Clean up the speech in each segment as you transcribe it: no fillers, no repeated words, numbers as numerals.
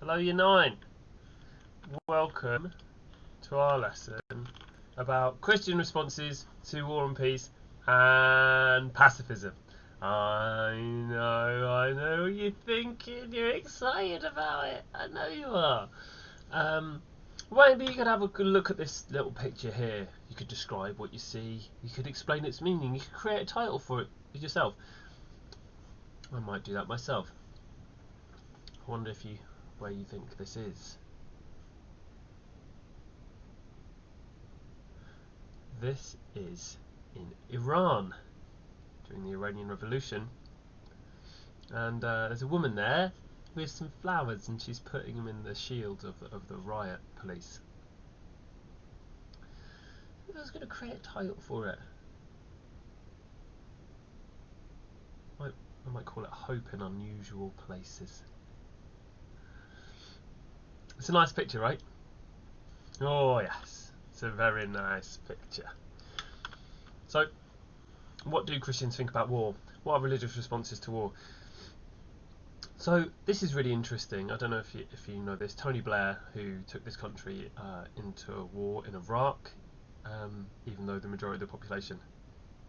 Hello, Year 9. Welcome to our lesson about Christian responses to war and peace and pacifism. I know what you're thinking. You're excited about it. I know you are. Maybe you could have a good look at this little picture here. You could describe what you see. You could explain its meaning. You could create a title for it yourself. I might do that myself. I wonder where you think this is. This is in Iran during the Iranian Revolution, and there's a woman there with some flowers, and she's putting them in the shield of the riot police. I was going to create a title for it. I might call it Hope in Unusual Places. It's a nice picture, right? Oh yes, it's a very nice picture. So, what do Christians think about war? What are religious responses to war? So this is really interesting. I don't know if you know this. Tony Blair, who took this country into a war in Iraq, even though the majority of the population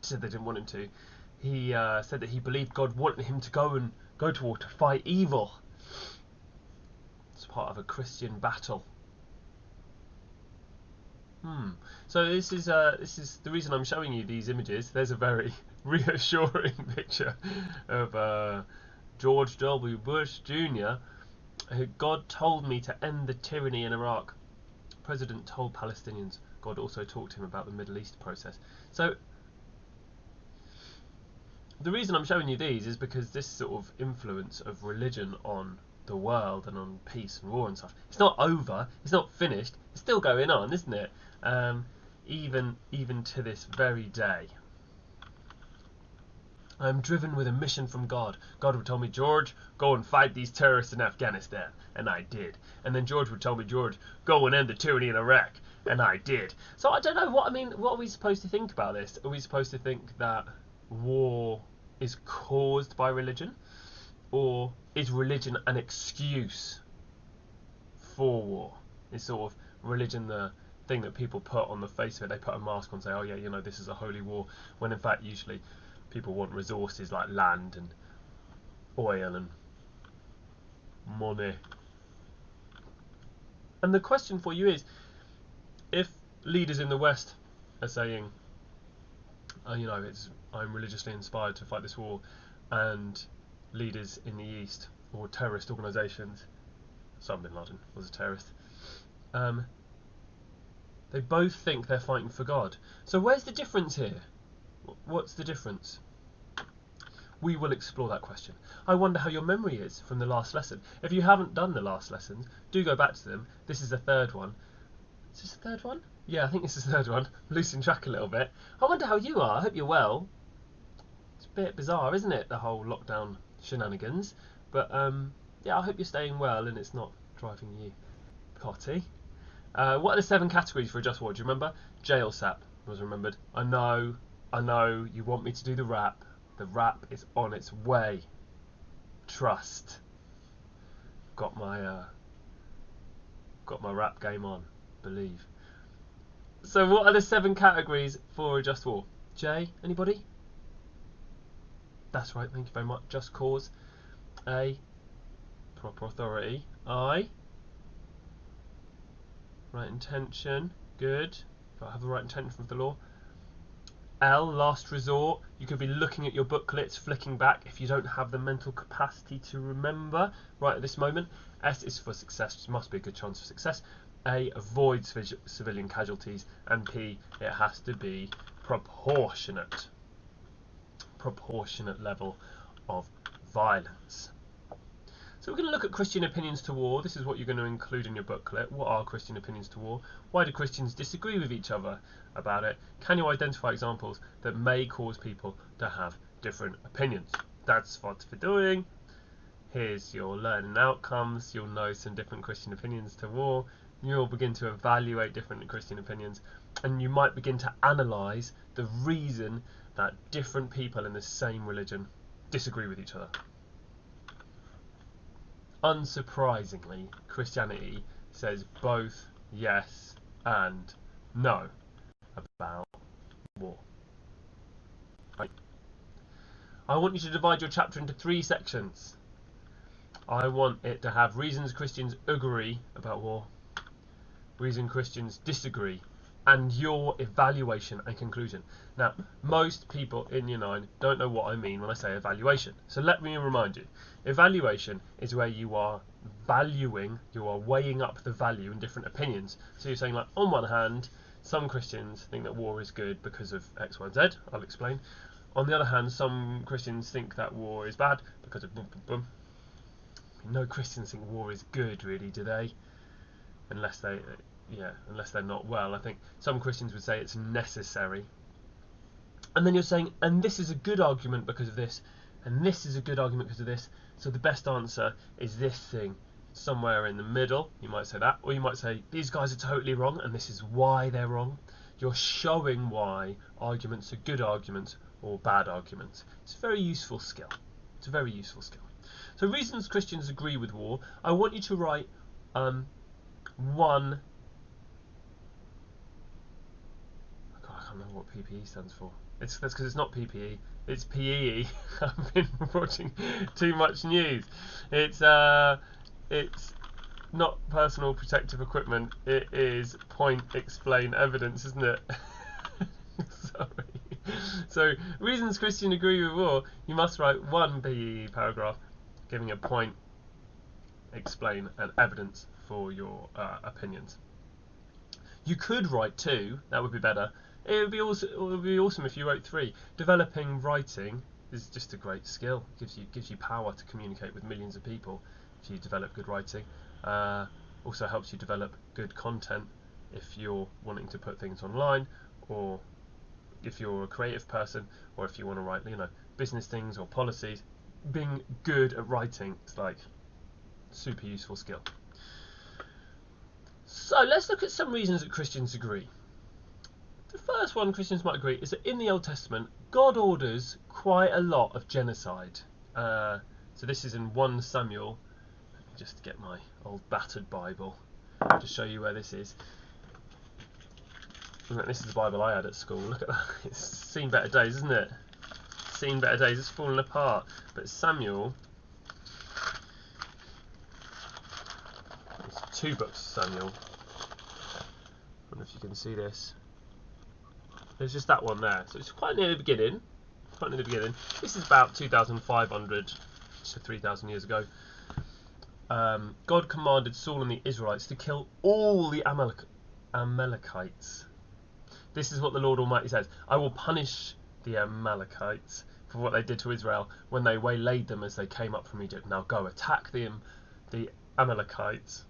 said they didn't want him to, he said that he believed God wanted him to go to war to fight evil. It's part of a Christian battle. So this is the reason I'm showing you these images. There's a very reassuring picture of George W. Bush Jr. God told me to end the tyranny in Iraq. The President told Palestinians. God also talked to him about the Middle East process. So the reason I'm showing you these is because this sort of influence of religion on the world and on peace and war and stuff, it's not over, it's not finished, it's still going on, isn't it? Even to this very day. I'm driven with a mission from God. God would tell me, George, go and fight these terrorists in Afghanistan, and I did. And then George would tell me, George, go and end the tyranny in Iraq, and I did. So I don't know what are we supposed to think about this? Are we supposed to think that war is caused by religion, or is religion an excuse for war? Is sort of religion the thing that people put on the face of it? They put a mask on and say, oh yeah, this is a holy war, when in fact usually people want resources like land and oil and money. And the question for you is, if leaders in the West are saying, I'm religiously inspired to fight this war, and leaders in the East or terrorist organisations, Osama bin Laden was a terrorist, they both think they're fighting for God. So where's the difference here? What's the difference? We will explore that question. I wonder how your memory is from the last lesson. If you haven't done the last lessons, do go back to them. This is the third one. Is this the third one? Yeah, I think this is the third one. I'm losing track a little bit. I wonder how you are. I hope you're well. It's a bit bizarre, isn't it, the whole lockdown shenanigans? But yeah, I hope you're staying well and it's not driving you potty. What are the 7 categories for a just war? Do you remember? Jail sap was remembered. I know, you want me to do the rap. The rap is on its way. Trust. Got my rap game on. Believe. So what are the 7 categories for a just war? J, anybody? That's right, thank you very much. Just cause. A, proper authority. I, right intention. Good. If I have the right intention with the law. L, last resort. You could be looking at your booklets, flicking back if you don't have the mental capacity to remember right at this moment. S is for success. There must be a good chance of success. A, avoids civilian casualties. And P, it has to be proportionate. Proportionate level of violence. So we're going to look at Christian opinions to war. This is what you're going to include in your booklet. What are Christian opinions to war? Why do Christians disagree with each other about it? Can you identify examples that may cause people to have different opinions? That's what we're doing. Here's your learning outcomes. You'll know some different Christian opinions to war. You'll begin to evaluate different Christian opinions, and you might begin to analyse the reason that different people in the same religion disagree with each other. unsurprisingly, Christianity says both yes and no about war. Right. I want you to divide your chapter into 3 sections. I want it to have reasons Christians agree about war, reasons Christians disagree, and your evaluation and conclusion. Now, most people in Year 9 don't know what I mean when I say evaluation. So let me remind you. Evaluation is where you are valuing, you are weighing up the value in different opinions. So you're saying, like, on one hand, some Christians think that war is good because of X, Y, and Z. I'll explain. On the other hand, some Christians think that war is bad because of boom, boom, boom. No Christians think war is good, really, do they? Unless they're not well. I think some Christians would say it's necessary. And then you're saying, and this is a good argument because of this, and this is a good argument because of this, so the best answer is this thing, somewhere in the middle. You might say that, or you might say, these guys are totally wrong, and this is why they're wrong. You're showing why arguments are good arguments or bad arguments. It's a very useful skill. It's a very useful skill. So reasons Christians agree with war. I want you to write one. God, I can't remember what PPE stands for. That's because it's not PPE. It's PEE. I've been watching too much news. It's not personal protective equipment. It is point, explain, evidence, isn't it? Sorry. So reasons Christians agree with war. You must write one PEE paragraph, giving a point, explain, and evidence for your opinions. You could write 2. That would be better. It would be awesome if you wrote 3. Developing writing is just a great skill. It gives you power to communicate with millions of people if you develop good writing. Also helps you develop good content if you're wanting to put things online, or if you're a creative person, or if you want to write, business things or policies. Being good at writing is like super useful skill. So let's look at some reasons that Christians agree. The first one Christians might agree is that in the Old Testament, God orders quite a lot of genocide. So this is in 1 Samuel. Let me just get my old battered Bible to show you where this is. This is the Bible I had at school. Look at that. It's seen better days, isn't it? Seen better days. It's fallen apart. But Samuel, it's 2 books of Samuel. I don't know if you can see this. There's just that one there. So it's quite near the beginning. This is about 2,500 to 3,000 years ago. God commanded Saul and the Israelites to kill all the Amalekites. This is what the Lord Almighty says. I will punish the Amalekites for what they did to Israel when they waylaid them as they came up from Egypt. Now go attack the Amalekites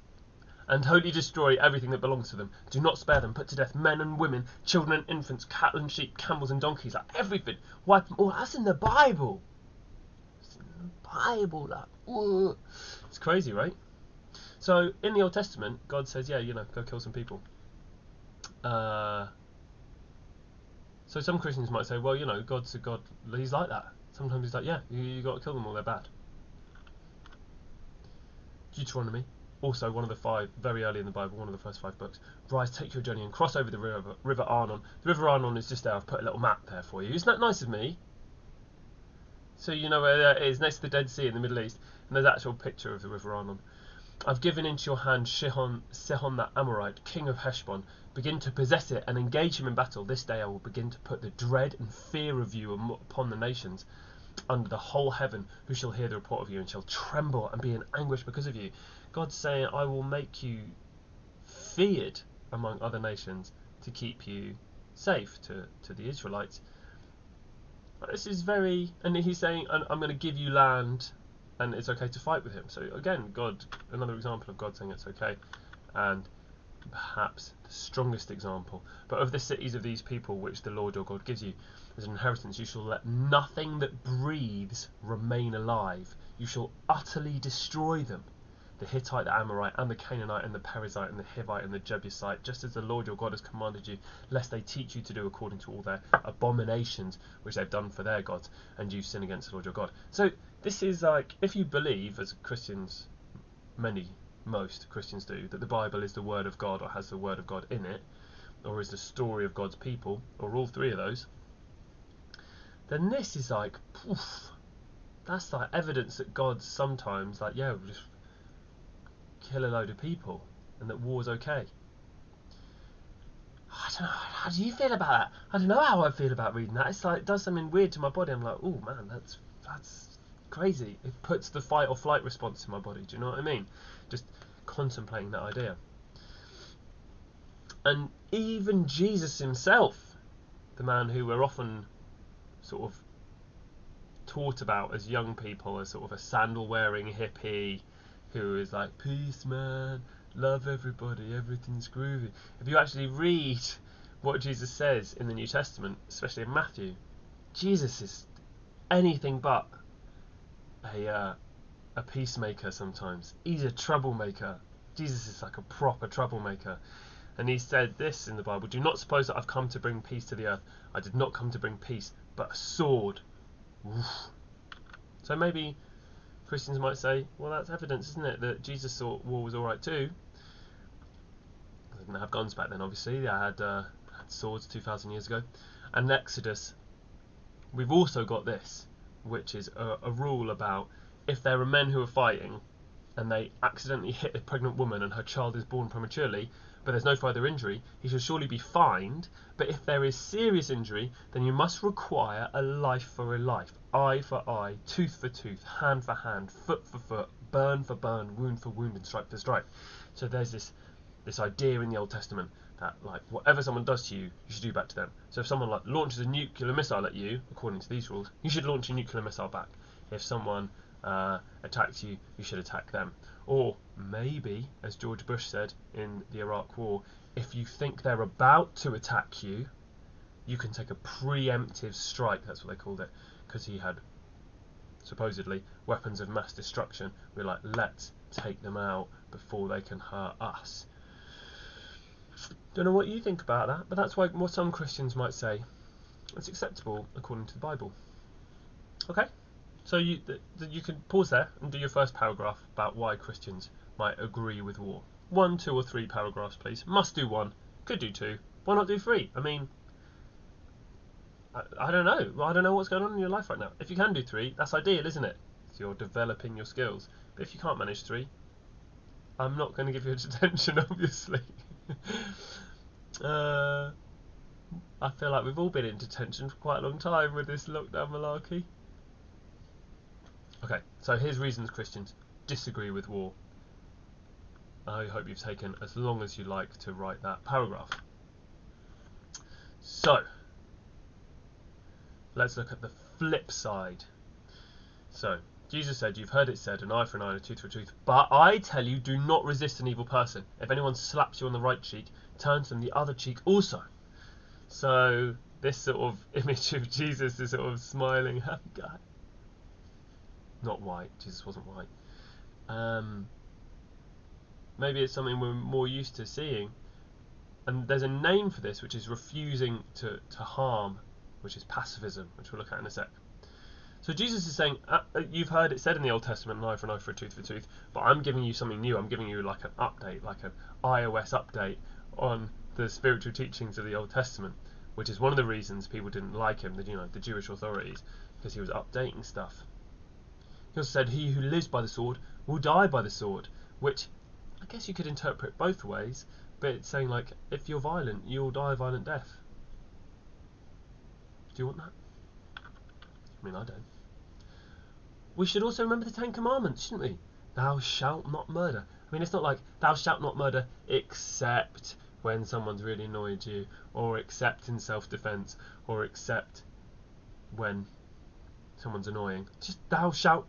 and wholly destroy everything that belongs to them. Do not spare them. Put to death men and women, children and infants, cattle and sheep, camels and donkeys, like everything. Wipe them all. That's in the Bible. It's in the Bible. Like, it's crazy, right? So in the Old Testament, God says, yeah, go kill some people. So some Christians might say, well, God's a God. He's like that. Sometimes he's like, yeah, you got to kill them all. They're bad. Deuteronomy. Also, one of the 5, very early in the Bible, one of the first 5 books. Rise, take your journey and cross over the river Arnon. The river Arnon is just there. I've put a little map there for you. Isn't that nice of me? So you know where that is, next to the Dead Sea in the Middle East. And there's an actual picture of the river Arnon. I've given into your hand Sihon the Amorite, king of Heshbon. Begin to possess it and engage him in battle. This day I will begin to put the dread and fear of you upon the nations under the whole heaven, who shall hear the report of you and shall tremble and be in anguish because of you. God's saying, I will make you feared among other nations to keep you safe to the Israelites. This is and he's saying, I'm going to give you land and it's okay to fight with him. So again, God, another example of God saying it's okay. And perhaps the strongest example, but of the cities of these people which the Lord your God gives you as an inheritance, you shall let nothing that breathes remain alive. You shall utterly destroy them. The Hittite, the Amorite, and the Canaanite, and the Perizzite, and the Hivite, and the Jebusite, just as the Lord your God has commanded you, lest they teach you to do according to all their abominations which they've done for their gods, and you sin against the Lord your God. So this is like, if you believe, as Christians most Christians do, that the Bible is the Word of God or has the Word of God in it, or is the story of God's people, or all three of those, then this is like, poof, that's like evidence that God's sometimes like, yeah, we'll just kill a load of people and that war's okay. I don't know, how do you feel about that? I don't know how I feel about reading that. It's like, it does something weird to my body. I'm like, oh man, that's crazy. It puts the fight or flight response in my body. Do you know what I mean? Just contemplating that idea. And even Jesus himself, the man who we're often sort of taught about as young people as sort of a sandal wearing hippie who is like, peace man, love everybody, everything's groovy. If you actually read what Jesus says in the New Testament, especially in Matthew, Jesus is anything but a peacemaker sometimes. He's a troublemaker. Jesus is like a proper troublemaker. And he said this in the Bible, do not suppose that I've come to bring peace to the earth. I did not come to bring peace, but a sword. Oof. So maybe Christians might say, well, that's evidence, isn't it, that Jesus thought war was alright too. They didn't have guns back then, obviously. They had swords 2,000 years ago. And in Exodus, we've also got this, which is a rule about if there are men who are fighting and they accidentally hit a pregnant woman and her child is born prematurely, but there's no further injury, he shall surely be fined. But if there is serious injury, then you must require a life for a life, eye for eye, tooth for tooth, hand for hand, foot for foot, burn for burn, wound for wound, and stripe for stripe. So there's this idea in the Old Testament that like whatever someone does to you, you should do back to them. So if someone like launches a nuclear missile at you, according to these rules, you should launch a nuclear missile back. If someone attacks you, you should attack them. Or maybe, as George Bush said in the Iraq War, if you think they're about to attack you, you can take a preemptive strike. That's what they called it, because he had supposedly weapons of mass destruction. We're like, let's take them out before they can hurt us. Don't know what you think about that, but that's what some Christians might say it's acceptable according to the Bible. Okay? So you can pause there and do your first paragraph about why Christians might agree with war. 1, 2 or 3 paragraphs, please. Must do 1. Could do 2. Why not do 3? I mean, I don't know. I don't know what's going on in your life right now. If you can do 3, that's ideal, isn't it? So you're developing your skills. But if you can't manage 3, I'm not going to give you a detention, obviously. I feel like we've all been in detention for quite a long time with this lockdown malarkey. Okay, so here's reasons Christians disagree with war. I hope you've taken as long as you like to write that paragraph. So, let's look at the flip side. So, Jesus said, you've heard it said, an eye for an eye and a tooth for a tooth. But I tell you, do not resist an evil person. If anyone slaps you on the right cheek, turn to them the other cheek also. So, this sort of image of Jesus is sort of smiling, happy guy. Not white, Jesus wasn't white. Maybe it's something we're more used to seeing. And there's a name for this, which is refusing to harm, which is pacifism, which we'll look at in a sec. So Jesus is saying, you've heard it said in the Old Testament, an eye for an eye, for a tooth for a tooth, but I'm giving you something new. I'm giving you like an update, like an iOS update on the spiritual teachings of the Old Testament, which is one of the reasons people didn't like him, the Jewish authorities, because he was updating stuff. He also said, he who lives by the sword will die by the sword, which I guess you could interpret both ways, but it's saying like, if you're violent, you'll die a violent death. Do you want that? I mean, I don't. We should also remember the 10 Commandments, shouldn't we? Thou shalt not murder. I mean, it's not like, thou shalt not murder except when someone's really annoyed you, or except in self-defense, or except when someone's annoying. Just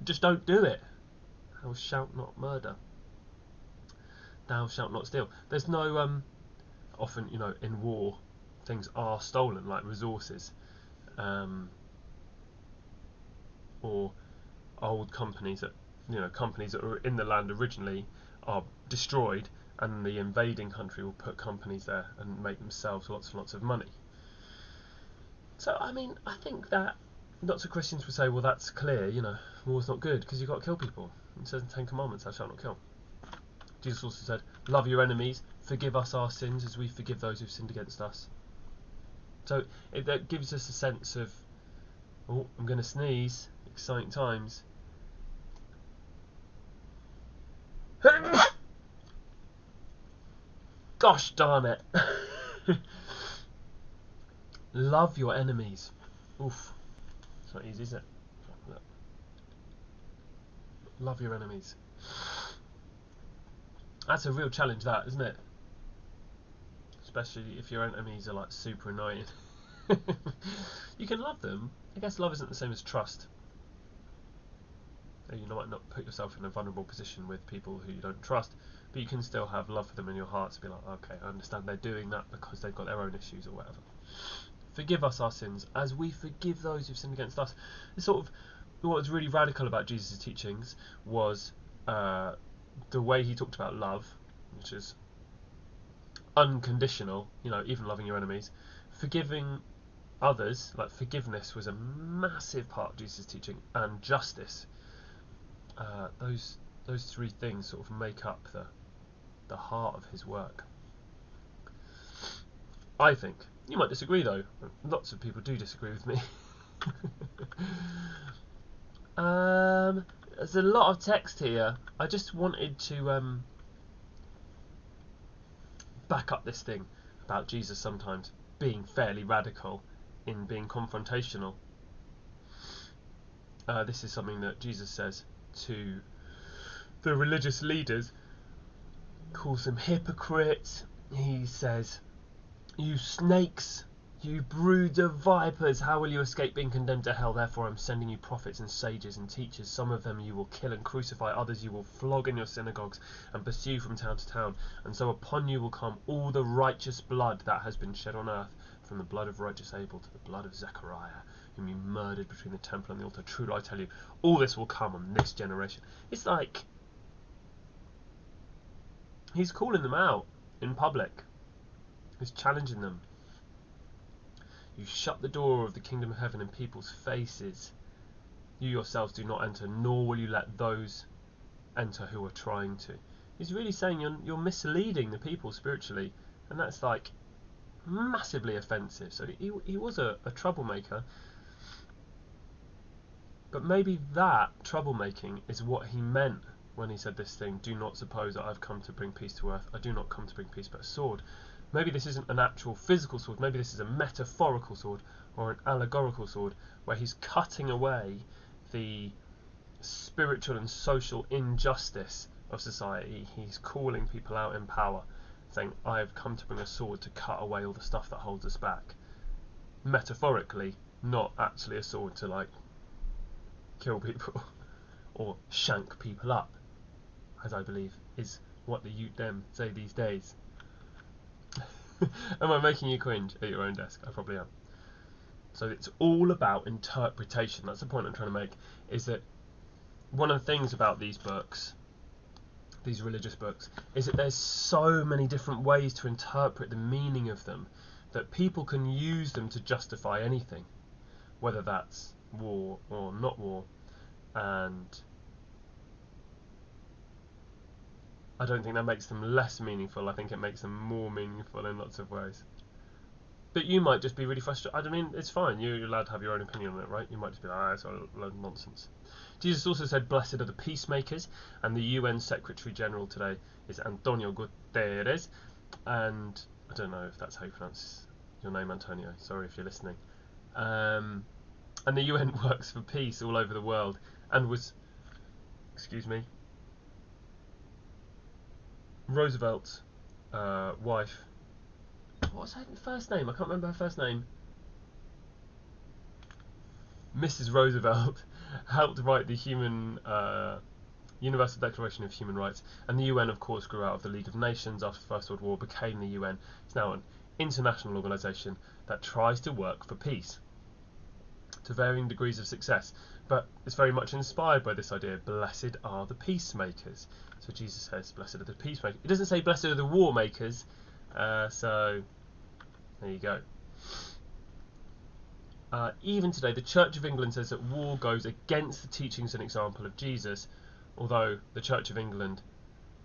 just don't do it. Thou shalt not murder. Thou shalt not steal. There's no, often, in war, things are stolen, like resources, or old companies that were in the land originally are destroyed, and the invading country will put companies there and make themselves lots and lots of money. So, I mean, I think that lots of Christians would say, well, that's clear, war's not good because you've got to kill people. It says in the 10 Commandments, thou shalt not kill. Jesus also said, love your enemies, forgive us our sins as we forgive those who've sinned against us. So that gives us a sense of, oh, I'm going to sneeze, exciting times. Gosh darn it. Love your enemies. Oof. It's not easy, is it? Love your enemies. That's a real challenge, that, isn't it? Especially if your enemies are like super annoying. You can love them. I guess love isn't the same as trust. You might not put yourself in a vulnerable position with people who you don't trust, but you can still have love for them in your heart to be like, okay, I understand they're doing that because they've got their own issues or whatever. Forgive us our sins as we forgive those who've sinned against us. It's sort of what was really radical about Jesus' teachings was the way he talked about love, which is unconditional, even loving your enemies. Forgiving others, like forgiveness, was a massive part of Jesus' teaching, and justice. Those three things sort of make up the heart of his work. I think. You might disagree though. Lots of people do disagree with me. There's a lot of text here. I just wanted to back up this thing about Jesus sometimes being fairly radical in being confrontational. This is something that Jesus says to the religious leaders, calls them hypocrites. He says, you snakes, you brood of vipers, how will you escape being condemned to hell? Therefore I'm sending you prophets and sages and teachers. Some of them you will kill and crucify, others you will flog in your synagogues and pursue from town to town. And so upon you will come all the righteous blood that has been shed on earth, from the blood of righteous Abel to the blood of Zechariah, whom you murdered between the temple and the altar. Truly I tell you, all this will come on this generation. It's like he's calling them out in public. He's challenging them. You shut the door of the kingdom of heaven in people's faces. You yourselves do not enter, nor will you let those enter who are trying to. He's really saying you're misleading the people spiritually, and that's like massively offensive. So he was a troublemaker, but maybe that troublemaking is what he meant when he said this thing, do not suppose that I've come to bring peace to earth. I do not come to bring peace but a sword. Maybe this isn't an actual physical sword, maybe this is a metaphorical sword or an allegorical sword where he's cutting away the spiritual and social injustice of society. He's calling people out in power, saying, I have come to bring a sword to cut away all the stuff that holds us back. Metaphorically, not actually a sword to like kill people or shank people up, as I believe is what the youth them say these days. Am I making you cringe at your own desk? I probably am. So it's all about interpretation. That's the point I'm trying to make, is that one of the things about these books, these religious books, is that there's so many different ways to interpret the meaning of them that people can use them to justify anything, whether that's war or not war. And I don't think that makes them less meaningful. I think it makes them more meaningful in lots of ways. But you might just be really frustrated. I mean, it's fine. You're allowed to have your own opinion on it, right? You might just be like, it's a load of nonsense. Jesus also said, blessed are the peacemakers. And the UN Secretary General today is Antonio Guterres. And I don't know if that's how you pronounce your name, Antonio. Sorry if you're listening. And the UN works for peace all over the world and was, Roosevelt's wife. What was her first name? I can't remember her first name. Mrs. Roosevelt helped write the Universal Declaration of Human Rights, and the UN, of course, grew out of the League of Nations after the First World War, became the UN. It's now an international organisation that tries to work for peace to varying degrees of success, but it's very much inspired by this idea, blessed are the peacemakers. So Jesus says, blessed are the peacemakers. It doesn't say blessed are the war makers, so there you go. Even today, the Church of England says that war goes against the teachings and example of Jesus, although the Church of England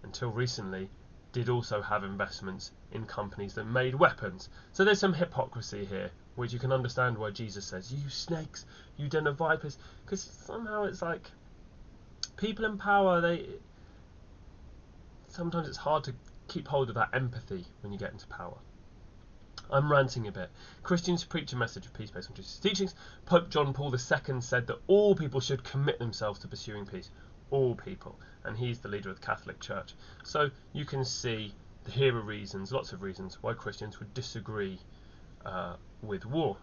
until recently, did also have investments in companies that made weapons. So there's some hypocrisy here, which you can understand why Jesus says, "You snakes, you den of vipers," because somehow it's like people in power, sometimes it's hard to keep hold of that empathy when you get into power. I'm ranting a bit. Christians preach a message of peace based on Jesus' teachings. Pope John Paul II said that all people should commit themselves to pursuing peace. All people. And he's the leader of the Catholic Church. So you can see, here are reasons, lots of reasons, why Christians would disagree with war.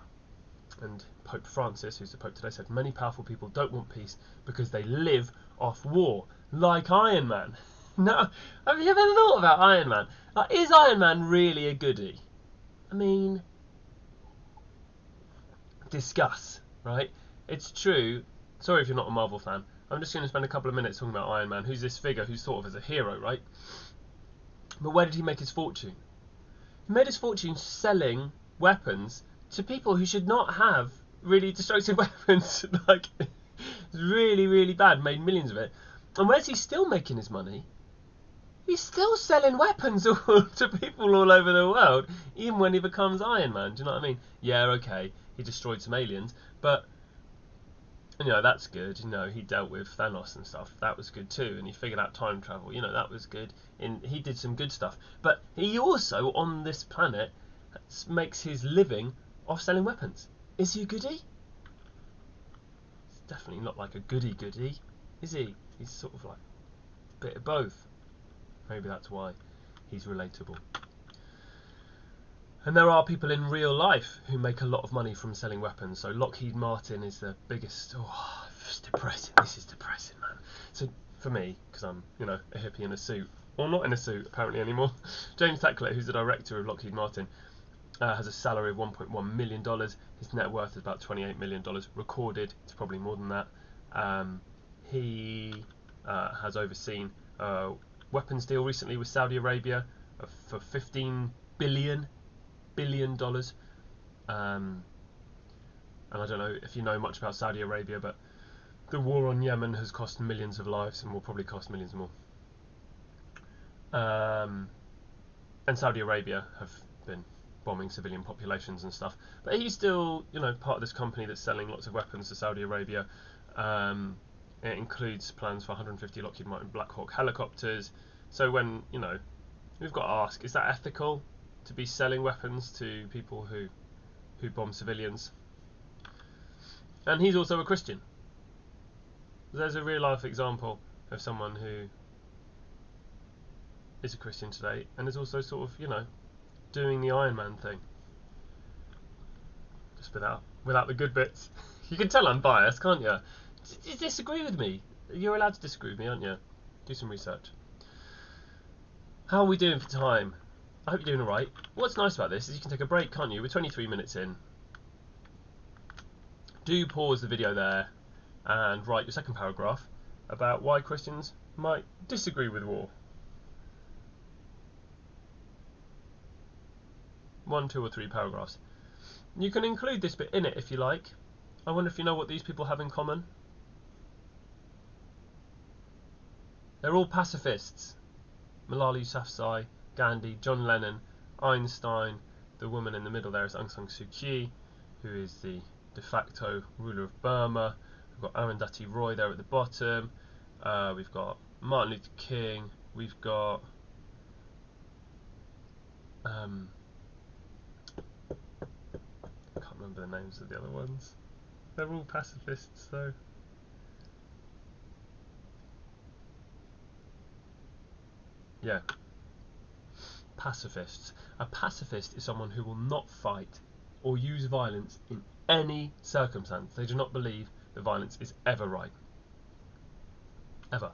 And Pope Francis, who's the Pope today, said many powerful people don't want peace because they live off war, like Iron Man. Now, have you ever thought about Iron Man? Like, is Iron Man really a goodie? I mean, discuss, right? It's true. Sorry if you're not a Marvel fan. I'm just going to spend a couple of minutes talking about Iron Man, who's this figure who's thought of as a hero, right? But where did he make his fortune? He made his fortune selling weapons to people who should not have really destructive weapons. Like, it's really, really bad. Made millions of it. And where's he still making his money? He's still selling weapons to people all over the world, even when he becomes Iron Man. Do you know what I mean? Yeah, okay, he destroyed some aliens, but that's good. He dealt with Thanos and stuff. That was good too, and he figured out time travel. That was good. And he did some good stuff. But he also, on this planet, makes his living off selling weapons. Is he a goodie? He's definitely not like a goody, is he? He's sort of like a bit of both. Maybe that's why he's relatable. And there are people in real life who make a lot of money from selling weapons. So Lockheed Martin is the biggest. Oh, it's depressing. This is depressing, man. So for me, because I'm, a hippie in a suit, or not in a suit apparently anymore. James Tacklet, who's the director of Lockheed Martin, has a salary of $1.1 million. His net worth is about $28 million. Recorded, it's probably more than that. He has overseen weapons deal recently with Saudi Arabia for $15 billion. And I don't know if you know much about Saudi Arabia, but the war on Yemen has cost millions of lives and will probably cost millions more. And Saudi Arabia have been bombing civilian populations and stuff, but he's still, part of this company that's selling lots of weapons to Saudi Arabia. It includes plans for 150 Lockheed Martin Black Hawk helicopters. So when, we've got to ask, is that ethical to be selling weapons to people who bomb civilians? And he's also a Christian. There's a real life example of someone who is a Christian today and is also sort of, doing the Iron Man thing. Just without the good bits. You can tell I'm biased, can't you? Disagree with me. You're allowed to disagree with me, aren't you? Do some research. How are we doing for time? I hope you're doing alright. What's nice about this is you can take a break, can't you? We're 23 minutes in. Do pause the video there and write your second paragraph about why Christians might disagree with war. 1, 2 or 3 paragraphs. You can include this bit in it if you like. I wonder if you know what these people have in common. They're all pacifists. Malala Yousafzai, Gandhi, John Lennon, Einstein. The woman in the middle there is Aung San Suu Kyi, who is the de facto ruler of Burma. We've got Arundhati Roy there at the bottom. We've got Martin Luther King. We've got I can't remember the names of the other ones. They're all pacifists though. Yeah. Pacifists. A pacifist is someone who will not fight or use violence in any circumstance. They do not believe that violence is ever right. Ever.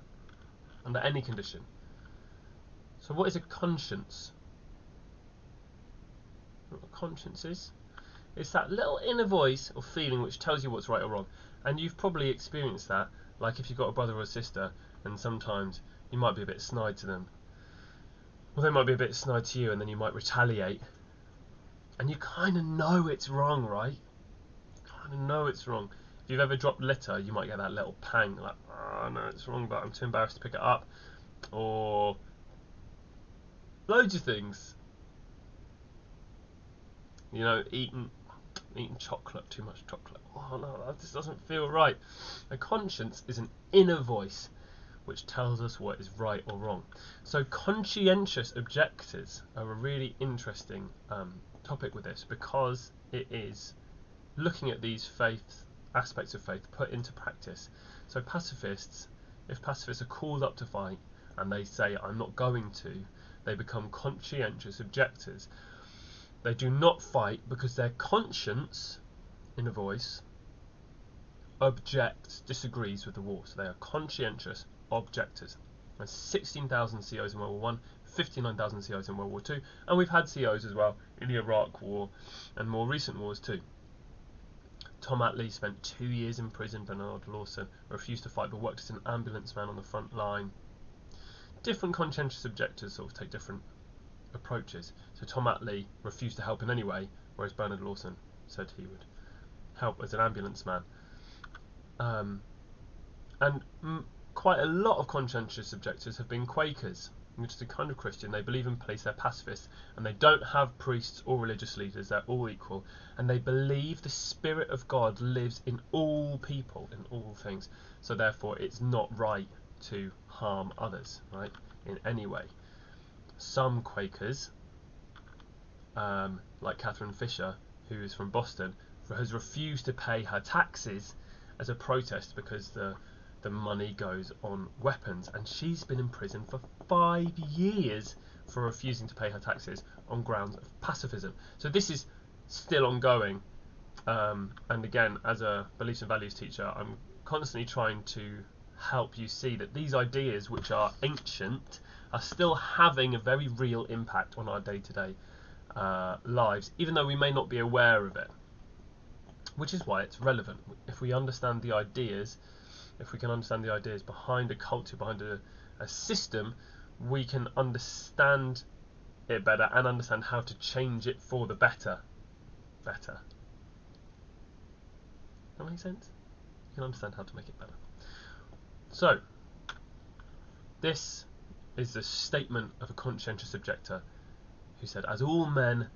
Under any condition. So what is a conscience? What a conscience is? It's that little inner voice or feeling which tells you what's right or wrong. And you've probably experienced that, like if you've got a brother or a sister, and sometimes you might be a bit snide to them. Well, they might be a bit snide to you, and then you might retaliate. And you kind of know it's wrong, right? Kind of know it's wrong. If you've ever dropped litter, you might get that little pang, like, oh no, it's wrong, but I'm too embarrassed to pick it up. Or Loads of things. You know, eating chocolate, too much chocolate. Oh no, this doesn't feel right. A conscience is an inner voice which tells us what is right or wrong. So conscientious objectors are a really interesting topic with this, because it is looking at these aspects of faith put into practice. So if pacifists are called up to fight and they say, I'm not going to, they become conscientious objectors. They do not fight because their conscience, in a voice, disagrees with the war. So they are conscientious objectors. There's 16,000 COs in World War I, 59,000 COs in World War II, and we've had COs as well in the Iraq War and more recent wars too. Tom Attlee spent 2 years in prison. Bernard Lawson refused to fight but worked as an ambulance man on the front line. Different conscientious objectors sort of take different approaches. So Tom Attlee refused to help in any way, whereas Bernard Lawson said he would help as an ambulance man. Quite a lot of conscientious objectors have been Quakers, which is a kind of Christian. They believe in police, they're pacifists, and they don't have priests or religious leaders. They're all equal, and they believe the Spirit of God lives in all people, in all things. So therefore, it's not right to harm others, right, in any way. Some Quakers, like Catherine Fisher, who is from Boston, has refused to pay her taxes as a protest because the money goes on weapons, and she's been in prison for 5 years for refusing to pay her taxes on grounds of pacifism. So this is still ongoing, and again, as a beliefs and values teacher, I'm constantly trying to help you see that these ideas, which are ancient, are still having a very real impact on our day-to-day lives, even though we may not be aware of it, which is why it's relevant. If we understand the ideas, if we can understand the ideas behind a culture, behind a system, we can understand it better and understand how to change it for the better. Does that make sense? You can understand how to make it better. So, this is the statement of a conscientious objector who said, as all men,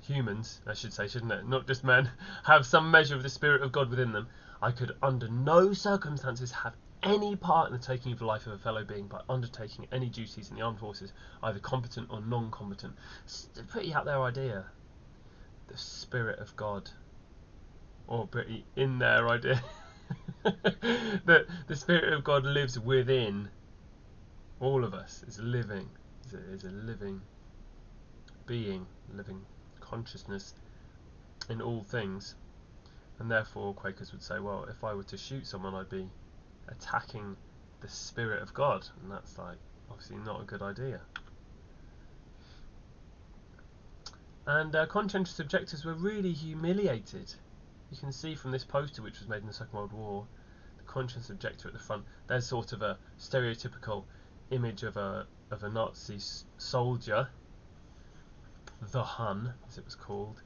humans, I should say, shouldn't it? Not just men, have some measure of the Spirit of God within them, I could under no circumstances have any part in the taking of the life of a fellow being by undertaking any duties in the armed forces, either competent or non-competent. It's a pretty out there idea. The Spirit of God. Or pretty in there idea. That the Spirit of God lives within all of us. Is living. Is a living being, living consciousness in all things. And therefore Quakers would say, well, if I were to shoot someone, I'd be attacking the Spirit of God, and that's like obviously not a good idea. And conscientious objectors were really humiliated. You can see from this poster, which was made in the Second World War, the conscientious objector at the front. There's sort of a stereotypical image of a Nazi soldier, the Hun, as it was called,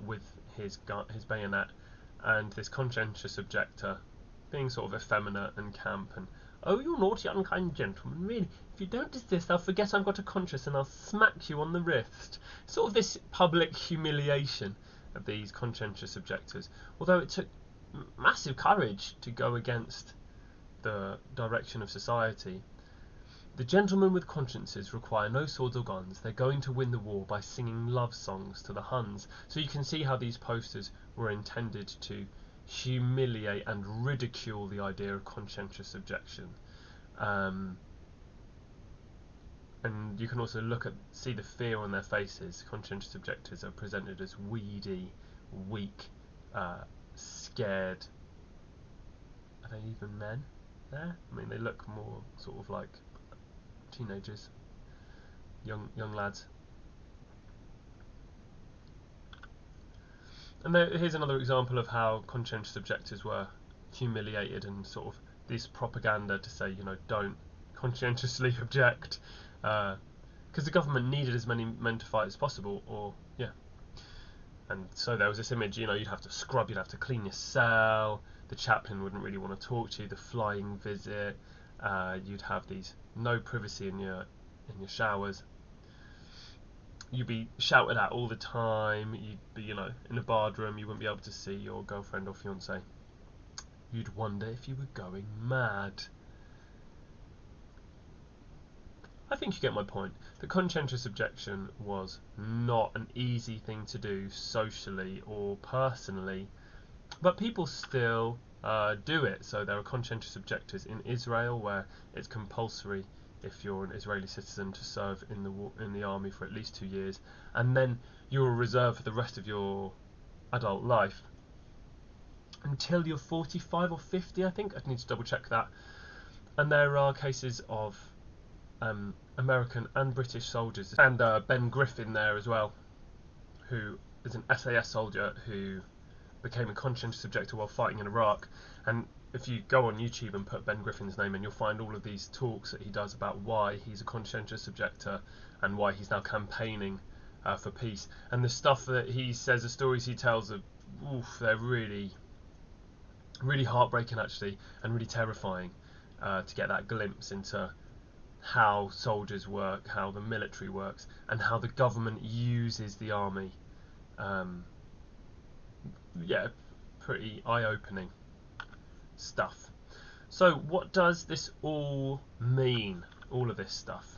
with his bayonet, and this conscientious objector being sort of effeminate and camp and, oh, you naughty unkind gentleman, really, if you don't desist I'll forget I've got a conscience and I'll smack you on the wrist. Sort of this public humiliation of these conscientious objectors, although it took massive courage to go against the direction of society. The gentlemen with consciences require no swords or guns. They're going to win the war by singing love songs to the Huns. So you can see how these posters were intended to humiliate and ridicule the idea of conscientious objection. And you can also see the fear on their faces. Conscientious objectors are presented as weedy, weak, scared. Are they even men there? I mean, they look more sort of like teenagers, young lads. And here's another example of how conscientious objectors were humiliated, and sort of this propaganda to say, don't conscientiously object, because the government needed as many men to fight as possible, and so there was this image, you'd have to scrub, you'd have to clean your cell, the chaplain wouldn't really want to talk to you, the flying visit, you'd have these no privacy in your in your showers. You'd be shouted at all the time. You'd be, you know, in a boardroom, you wouldn't be able to see your girlfriend or fiance. You'd wonder if you were going mad. I think you get my point. The conscientious objection was not an easy thing to do socially or personally, but people still do it. So there are conscientious objectors in Israel, where it's compulsory if you're an Israeli citizen to serve in the army for at least 2 years, and then you're a reserve for the rest of your adult life until you're 45 or 50, I think. I'd need to double check that. And there are cases of American and British soldiers, and Ben Griffin there as well, who is an SAS soldier who became a conscientious objector while fighting in Iraq. And if you go on YouTube and put Ben Griffin's name in, you'll find all of these talks that he does about why he's a conscientious objector and why he's now campaigning for peace. And the stuff that he says, the stories he tells, they're really, really heartbreaking actually, and really terrifying to get that glimpse into how soldiers work, how the military works, and how the government uses the army. Yeah, pretty eye-opening stuff. So what does this all mean, all of this stuff?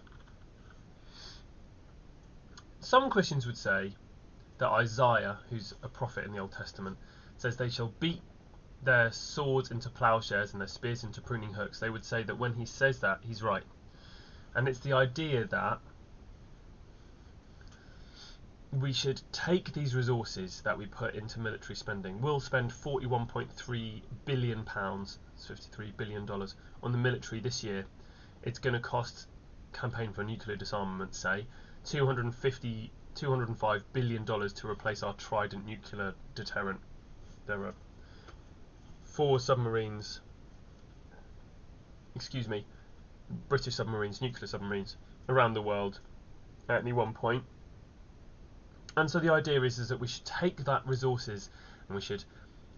Some Christians would say that Isaiah, who's a prophet in the Old Testament, says they shall beat their swords into plowshares and their spears into pruning hooks. They would say that when he says that, he's right. And it's the idea that we should take these resources that we put into military spending. We'll spend £41.3 billion, that's $53 billion, on the military this year. It's going to cost, campaign for nuclear disarmament, say, $205 billion to replace our Trident nuclear deterrent. There are 4 submarines, British submarines, nuclear submarines, around the world at any one point. And so the idea is that we should take that resources and we should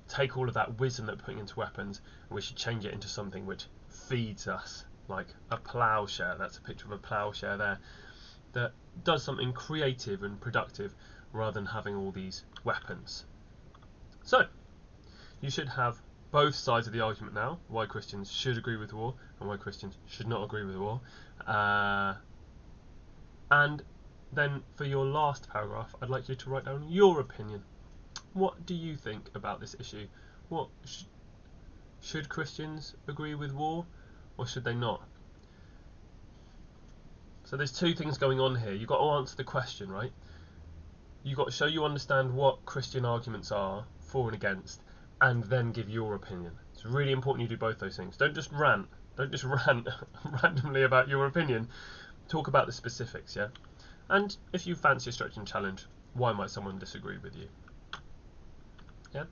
take all of that wisdom that we're putting into weapons and we should change it into something which feeds us, like a ploughshare. That's a picture of a ploughshare there, that does something creative and productive rather than having all these weapons. So you should have both sides of the argument now, why Christians should agree with war and why Christians should not agree with war. And then for your last paragraph, I'd like you to write down your opinion. What do you think about this issue? What should Christians agree with war, or should they not? So there's 2 things going on here. You've got to answer the question, right? You've got to show you understand what Christian arguments are for and against, and then give your opinion. It's really important you do both those things. Don't just rant randomly about your opinion. Talk about the specifics, yeah? And if you fancy a stretch and challenge, why might someone disagree with you? Yeah?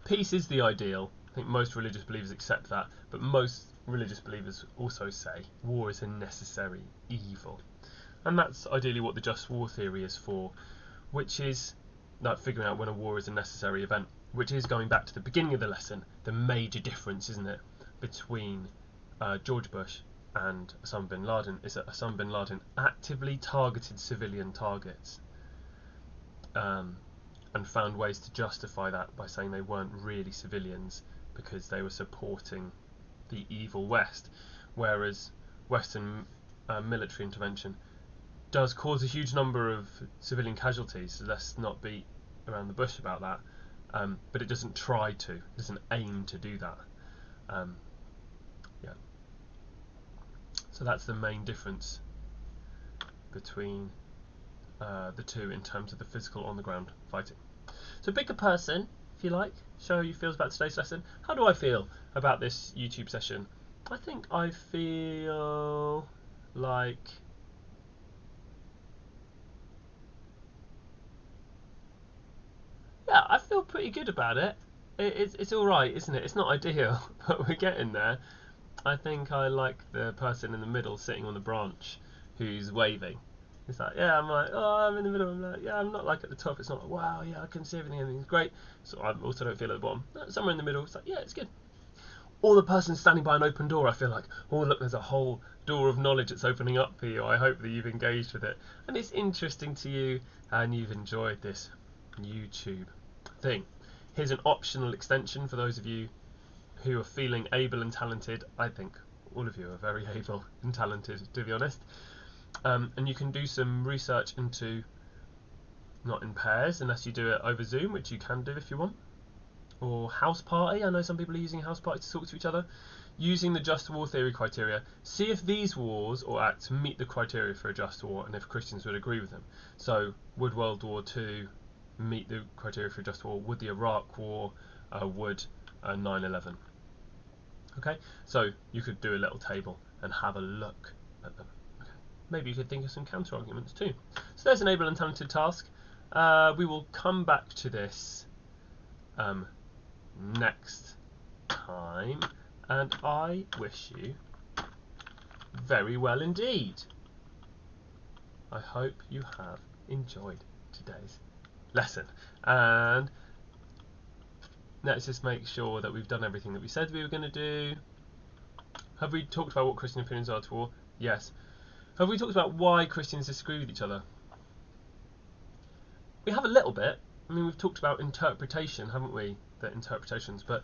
Peace is the ideal. I think most religious believers accept that, but most religious believers also say war is a necessary evil. And that's ideally what the just war theory is for, which is like figuring out when a war is a necessary event, which is going back to the beginning of the lesson, the major difference, isn't it, between George Bush and Osama bin Laden, is that Osama bin Laden actively targeted civilian targets and found ways to justify that by saying they weren't really civilians because they were supporting the evil West, whereas Western military intervention does cause a huge number of civilian casualties, so let's not beat around the bush about that, but it doesn't try to, it doesn't aim to do that. Yeah. So that's the main difference between the two in terms of the physical on-the-ground fighting. So pick a person, if you like, show how you feel about today's lesson. How do I feel about this YouTube session? I think I feel like I feel pretty good about it. It's alright, isn't it? It's not ideal, but we're getting there. I think I like the person in the middle sitting on the branch who's waving. It's like, yeah, I'm like, oh, I'm in the middle. I'm like, yeah, I'm not like at the top. It's not like, wow, yeah, I can see everything. Everything's great. So I also don't feel at the bottom. Somewhere in the middle. It's like, yeah, it's good. or the person standing by an open door, I feel like, oh look, there's a whole door of knowledge that's opening up for you. I hope that you've engaged with it and it's interesting to you and you've enjoyed this YouTube thing. Here's an optional extension for those of you who are feeling able and talented. I think all of you are very able and talented, to be honest. And you can do some research into, not in pairs unless you do it over Zoom, which you can do if you want, or House Party. I know some people are using House Party to talk to each other. Using the just war theory criteria, see if these wars or acts meet the criteria for a just war and if Christians would agree with them. So would World War II meet the criteria for a just war? Would the Iraq War? Would 9/11? Okay, so you could do a little table and have a look at them. Okay. Maybe you could think of some counter arguments too. So there's an able and talented task. We will come back to this next time, and I wish you very well indeed. I hope you have enjoyed today's lesson, and let's just make sure that we've done everything that we said we were going to do. Have we talked about what Christian opinions are to war? Yes. Have we talked about why Christians disagree with each other? We have a little bit. I mean, we've talked about interpretation, haven't we? The interpretations, but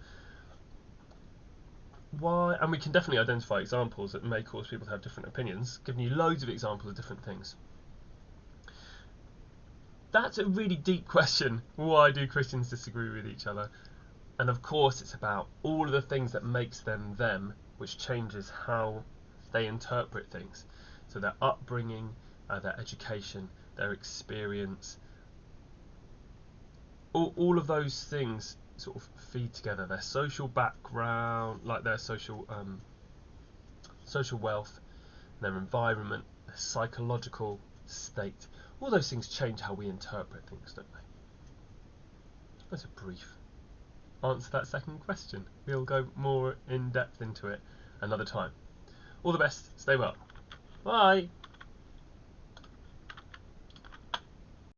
why? And we can definitely identify examples that may cause people to have different opinions, giving you loads of examples of different things. That's a really deep question. Why do Christians disagree with each other? And of course it's about all of the things that makes them them, which changes how they interpret things. So their upbringing, their education, their experience, all of those things sort of feed together. Their social background, like their social wealth, their environment, their psychological state. All those things change how we interpret things, don't they? That's a brief answer to that second question. We'll go more in depth into it another time. All the best. Stay well. Bye.